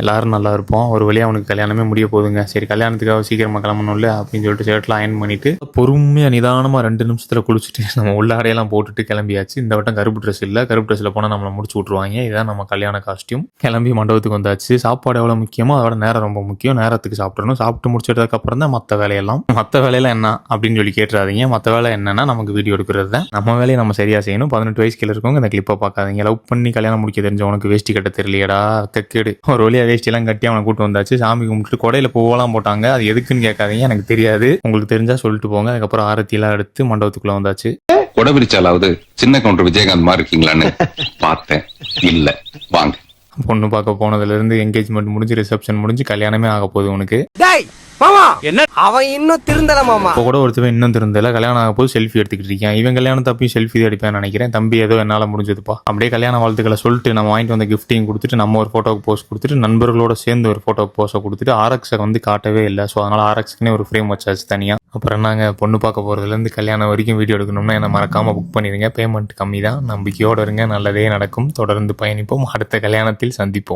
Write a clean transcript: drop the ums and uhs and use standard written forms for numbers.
எல்லாரும் நல்லா இருப்போம். ஒரு வழியாக அவனுக்கு கல்யாணமே முடிய போகுதுங்க. சரி கல்யாணத்துக்காக சீக்கிரமாக கிளம்பணும்ல அப்படின்னு சொல்லிட்டு ஷர்ட்லாம் அயன் பண்ணிட்டு பொறுமையாக நிதானமாக 2 நிமிஷத்தில் குளிச்சுட்டு நம்ம உள்ள ஆடையெல்லாம் போட்டுட்டு கிளம்பியாச்சு. இந்த வட்டம் கருப்பு ட்ரெஸ் இல்லை. கருப்பு ட்ரெஸ்ஸில் போனால் நம்மளை முடிச்சு விட்ருவாங்க. இதுதான் நம்ம கல்யாண காஸ்டியூம். கிளம்பி மண்டபத்துக்கு வந்தாச்சு. சாப்பாடு எவ்வளோ முக்கியமோ அதோட நேரம் ரொம்ப முக்கியம். நேரத்துக்கு சாப்பிடணும். சாப்பிட்டு முடிச்சதுக்கப்புறம் தான் மற்ற வேலையெல்லாம். மற்ற வேலையெல்லாம் என்ன அப்படின்னு சொல்லி கேட்டுறாதீங்க. மற்ற வேலை என்னன்னா நமக்கு வீடியோ எடுக்கிறது தான். நம்ம வேலையை நம்ம சரியாக செய்யணும். 18 வயசு கீழே இருக்கவங்க இந்த கிளிப்பை பார்க்காதீங்க. லவ் பண்ணி கல்யாணம் முடிக்க தெரிஞ்ச உனக்கு வேஷ்டி கட்ட தெரியலையடா கக்கேடு. ஒரு வழியாக வேஷ்டியெல்லாம் கட்டி அவனை கூட்டு வந்தாச்சு. சாமி கும்பிட்டு கொடையில பூவெல்லாம் போட்டாங்க. அது எதுக்குன்னு கேட்காதீங்க, எனக்கு தெரியாது. உங்களுக்கு தெரிஞ்சா சொல்லிட்டு போங்க. அதுக்கப்புறம் ஆரத்தியெல்லாம் எடுத்து மண்டபத்துக்குள்ள வந்தாச்சு. கொடை பிரிச்சாலாவது சின்ன கவுண்டர் விஜயகாந்த் மாதிரி இருக்கீங்களான்னு பார்த்தேன். இல்ல வாங்க. பொண்ணு பார்க்க போனதுல இருந்து என்கேஜ்மெண்ட் முடிஞ்சு ரிசப்ஷன் முடிஞ்சு கல்யாணமே ஆக போகுது உனக்கு. என்ன அவன் இன்னும் திருந்தல மாமா. இப்போ கூட ஒருத்தவன் இன்னும் திருந்தல. கல்யாணம் ஆக போது செல்ஃபி எடுத்துக்கிட்டு இருக்கேன். இவன் கல்யாணம் தப்பி செல்ஃபி தான் எடுப்பேன்னு நினைக்கிறேன். தம்பி ஏதோ என்னால் முடிஞ்சதுப்பா. அப்படியே கல்யாண வாழ்த்துக்களை சொல்லிட்டு நம்ம வாங்கிட்டு வந்த கிஃப்டையும் கொடுத்துட்டு நம்ம ஒரு ஃபோட்டோக்கு போஸ்ட் கொடுத்துட்டு நண்பர்களோட சேர்ந்து ஒரு ஃபோட்டோக்கு போஸ்ட்டை கொடுத்துட்டு ஆர்எக்ஸை வந்து காட்டவே இல்லை. ஸோ அதனால் ஆர்எக்ஸ்க்குனே ஒரு ஃப்ரேம் வச்சாச்சு தனியாக. அப்புறம் நாங்கள் பொண்ணு பார்க்க போகிறதுலேருந்து கல்யாணம் வரைக்கும் வீடியோ எடுக்கணும்னா என்ன மறக்காமல் புக் பண்ணிடுங்க. பேமெண்ட் கம்மி தான். நம்பிக்கையோடு இருங்க. நல்லதே நடக்கும். தொடர்ந்து பயணிப்போம். அடுத்த கல்யாணத்தில் சந்திப்போம்.